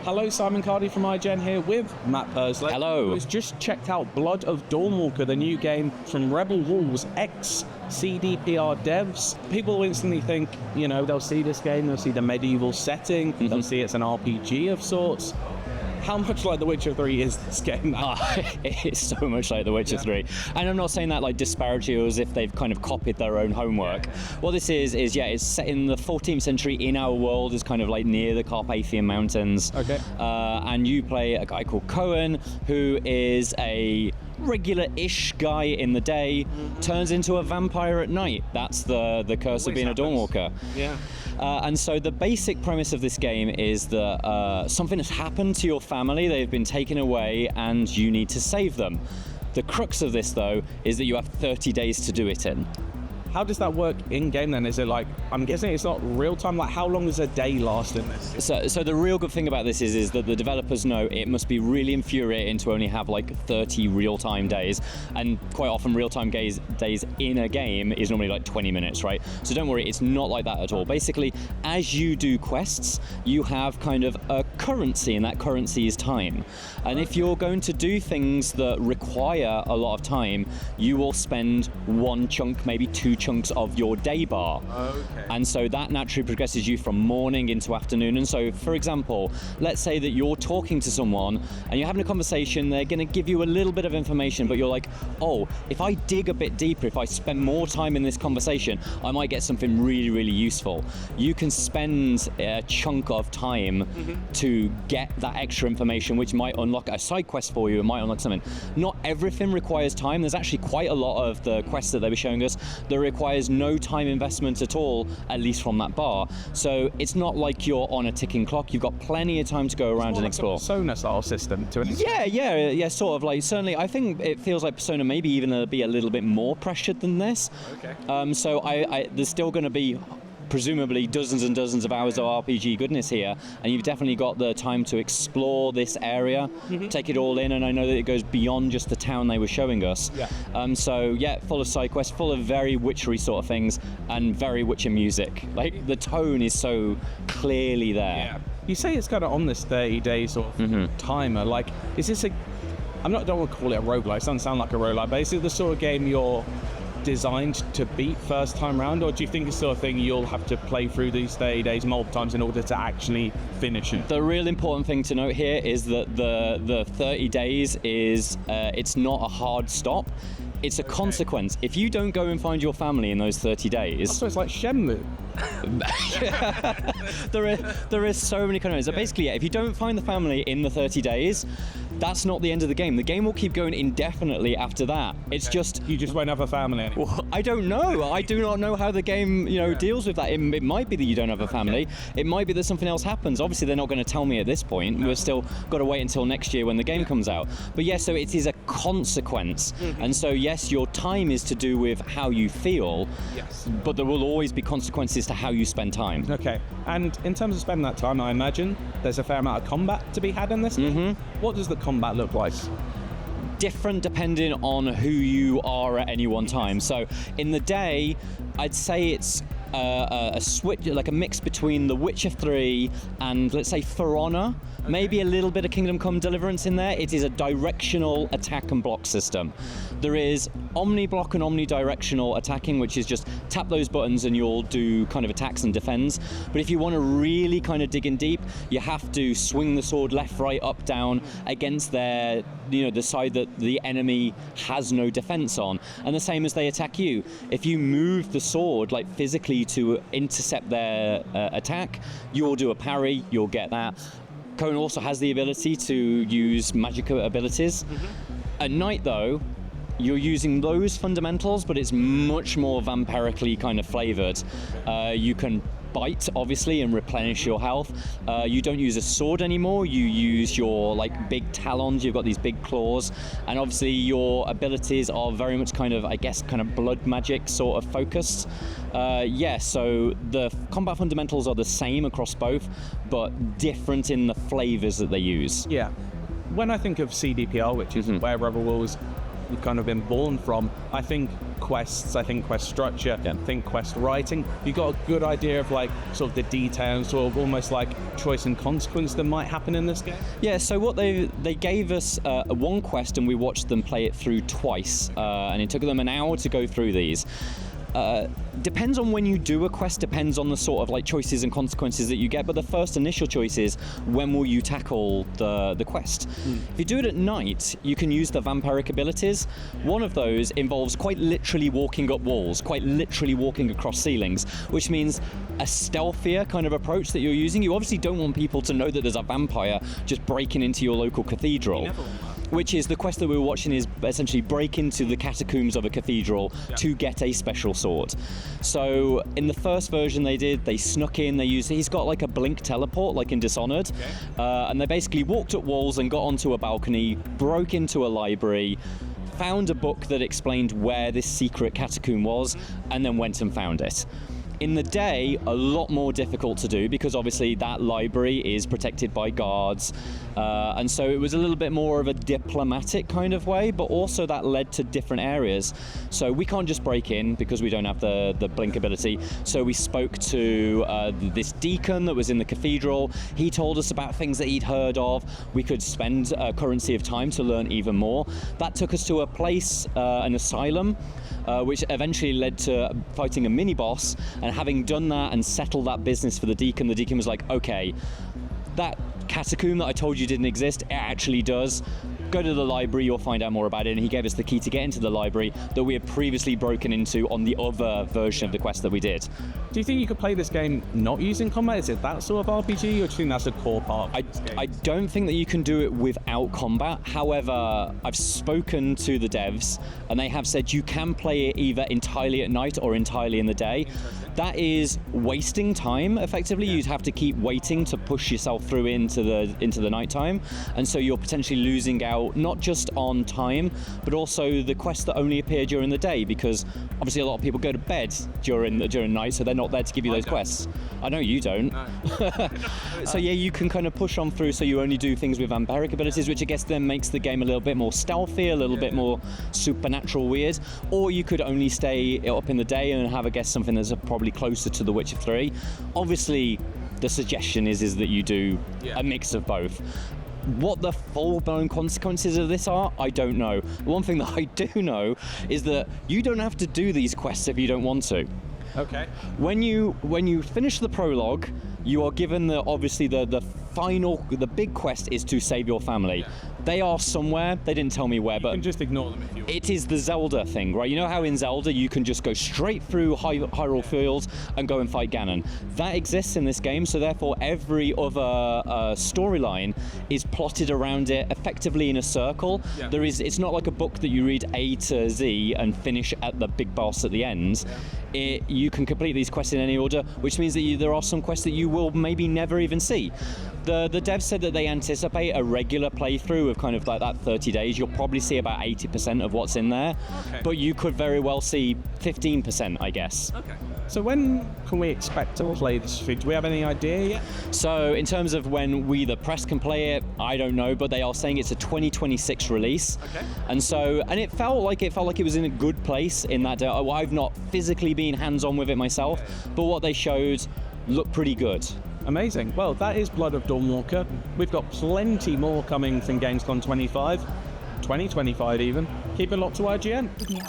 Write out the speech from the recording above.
Hello, Simon Cardy from iGen here with Matt Persley. Hello. Who's just checked out Blood of Dawnwalker, the new game from Rebel Wolves, ex-CDPR devs. People instantly think, they'll see this game, they'll see the medieval setting, they'll see it's an RPG of sorts. How much like The Witcher 3 is this game now? It's so much like The Witcher 3. And I'm not saying that like disparity or as if they've kind of copied their own homework. What this is it's set in the 14th century in our world. It's kind of like near the Carpathian Mountains. Okay. And you play a guy called Cohen, who is a regular-ish guy in the day, turns into a vampire at night. That's the curse of being a Dawnwalker. Yeah. And so the basic premise of this game is that something has happened to your family, they've been taken away, and you need to save them. The crux of this, though, is that you have 30 days to do it in. How does that work in-game then? Is it like, I'm guessing it's not real-time, like how long does a day last in this? So the real good thing about this is that the developers know it must be really infuriating to only have like 30 real-time days, and quite often real-time days in a game is normally like 20 minutes, right? So don't worry, it's not like that at all. Basically, as you do quests, you have kind of a currency, and that currency is time. And if you're going to do things that require a lot of time, you will spend one chunk, maybe two chunks of your day bar. Okay. And so that naturally progresses you from morning into afternoon. And so, for example, let's say that you're talking to someone and you're having a conversation, they're going to give you a little bit of information, but you're like, oh, if I dig a bit deeper, if I spend more time in this conversation, I might get something really, really useful. You can spend a chunk of time to get that extra information, which might unlock a side quest for you, it might unlock something. Not everything requires time. There's actually quite a lot of the quests that they were showing us that requires no time investment at all, at least from that bar. So it's not like you're on a ticking clock. You've got plenty of time to go around and explore. It's more like a Persona-style system to an extent. Yeah, sort of like, certainly, I think it feels like Persona maybe even be a little bit more pressured than this. Okay. So there's still going to be presumably dozens and dozens of hours of RPG goodness here, and you've definitely got the time to explore this area, take it all in, and I know that it goes beyond just the town they were showing us. Yeah. Full of side quests, full of very witchery sort of things, and very Witcher music. Like, the tone is so clearly there. Yeah. You say it's kind of on this 30 days sort of timer. Like, is this don't want to call it a roguelike, it doesn't sound like a roguelike, but is it the sort of game you're designed to beat first time round, or do you think it's the sort of thing you'll have to play through these 30 days multiple times in order to actually finish it? The real important thing to note here is that the 30 days is it's not a hard stop. It's a consequence. If you don't go and find your family in those 30 days... So it's like Shenmue. there is so many kind of ways. So basically, if you don't find the family in the 30 days, that's not the end of the game. The game will keep going indefinitely after that. It's just... You just won't have a family anymore. Well, I don't know. I do not know how the game, deals with that. It might be that you don't have a family. It might be that something else happens. Obviously, they're not going to tell me at this point. We've still got to wait until next year when the game comes out. But yeah, so it is a consequence. And so, yes, your time is to do with how you feel. Yes. But there will always be consequences to how you spend time. Okay. And in terms of spending that time, I imagine there's a fair amount of combat to be had in this game. What does the combat look like? Different depending on who you are at any one time. So in the day, I'd say it's a switch, like a mix between The Witcher 3 and, let's say, For Honor. Maybe a little bit of Kingdom Come Deliverance in there. It is a directional attack and block system. There is omni-block and omni-directional attacking, which is just tap those buttons and you'll do kind of attacks and defends. But if you want to really kind of dig in deep, you have to swing the sword left, right, up, down against the side that the enemy has no defense on. And the same as they attack you. If you move the sword, like physically to intercept their attack, you'll do a parry, you'll get that. Cohen also has the ability to use magical abilities. At night, though, you're using those fundamentals, but it's much more vampirically kind of flavored. You can bite, obviously, and replenish your health. You don't use a sword anymore. You use your big talons. You've got these big claws, and obviously your abilities are very much kind of blood magic sort of focused. So the combat fundamentals are the same across both, but different in the flavors that they use. Yeah. When I think of CDPR, which is where Rebel Wolves kind of been born from. I think quests, I think quest structure, I think quest writing. You got a good idea of like sort of the details, sort of almost like choice and consequence that might happen in this game? Yeah, so what they gave us one quest and we watched them play it through twice, and it took them an hour to go through these. Depends on when you do a quest, depends on the sort of like choices and consequences that you get, but the first initial choice is when will you tackle the quest. If you do it at night, you can use the vampiric abilities. One of those involves quite literally walking up walls, quite literally walking across ceilings, which means a stealthier kind of approach that you're using. You obviously don't want people to know that there's a vampire just breaking into your local cathedral. Which is the quest that we were watching, is essentially break into the catacombs of a cathedral to get a special sword. So in the first version they snuck in, he's got like a blink teleport like in Dishonored, and they basically walked up walls and got onto a balcony, broke into a library, found a book that explained where this secret catacomb was, and then went and found it. In the day, a lot more difficult to do because obviously that library is protected by guards, and so it was a little bit more of a diplomatic kind of way, but also that led to different areas. So we can't just break in because we don't have the blink ability. So we spoke to this deacon that was in the cathedral. He told us about things that he'd heard of. We could spend a currency of time to learn even more. That took us to a place, an asylum, which eventually led to fighting a mini-boss, and having done that and settled that business for the deacon was like, okay, that catacomb that I told you didn't exist, it actually does. Go to the library, you'll find out more about it. And he gave us the key to get into the library that we had previously broken into on the other version of the quest that we did. Do you think you could play this game not using combat? Is it that sort of RPG, or do you think that's a core part? I don't think that you can do it without combat. However, I've spoken to the devs and they have said you can play it either entirely at night or entirely in the day. That is wasting time, effectively. You'd have to keep waiting to push yourself through into the nighttime, and so you're potentially losing out not just on time, but also the quests that only appear during the day, because obviously a lot of people go to bed during night, so they're not there to give you those quests. I know you don't. No. So yeah, you can kind of push on through, so you only do things with vampiric abilities, which I guess then makes the game a little bit more stealthy, a little bit more supernatural weird. Or you could only stay up in the day and have, I guess, something that's probably closer to The Witcher 3. Obviously, the suggestion is that you do a mix of both. What the full-blown consequences of this are, I don't know. One thing that I do know is that you don't have to do these quests if you don't want to. Okay. When you finish the prologue, you are given the final, the big quest is to save your family. Yeah. They are somewhere, they didn't tell me where, but... You can just ignore them if you want. It is the Zelda thing, right? You know how in Zelda you can just go straight through Hyrule Fields and go and fight Ganon? That exists in this game, so therefore every other storyline is plotted around it effectively in a circle. Yeah. It's not like a book that you read A to Z and finish at the big boss at the end. Yeah. You can complete these quests in any order, which means that there are some quests that you will maybe never even see. The devs said that they anticipate a regular playthrough of kind of like that 30 days. You'll probably see about 80% of what's in there, but you could very well see 15%, I guess. Okay. So when can we expect to play this? Do we have any idea yet? So in terms of when we, the press, can play it, I don't know, but they are saying it's a 2026 release. Okay. And it felt like it was in a good place in that I've not physically been hands-on with it myself, but what they showed looked pretty good. Amazing. Well, that is Blood of Dawnwalker. We've got plenty more coming from gamescom 2025 even. Keep it locked to IGN. Yeah.